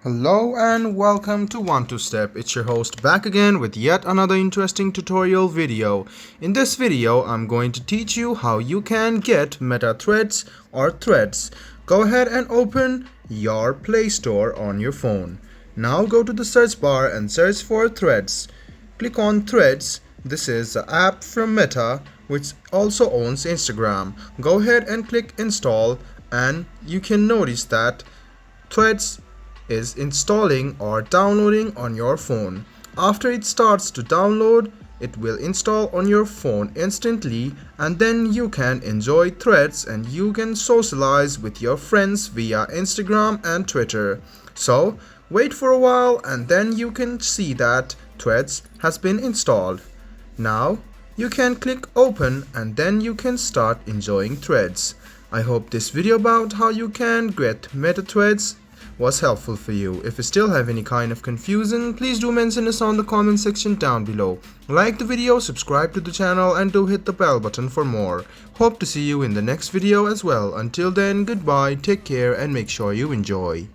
Hello and welcome to One2Step. It's your host back again with yet another interesting tutorial video. In this video, I'm going to teach you how you can get meta threads or threads. Go ahead and open your Play Store on your phone. Now go to the search bar and search for threads. Click on threads. This is the app from Meta, which also owns Instagram. Go ahead and click install and you can notice that threads is installing or downloading on your phone. After it starts to download, it will install on your phone instantly, and then you can enjoy threads and you can socialize with your friends via Instagram and Twitter. So wait for a while and then you can see that threads has been installed. Now you can click open and then you can start enjoying threads. I hope this video about how you can get meta threads was helpful for you. If you still have any kind of confusion, please do mention us on the comment section down below. Like the video, subscribe to the channel, and do hit the bell button for more. Hope to see you in the next video as well. Until then, goodbye, take care, and make sure you enjoy.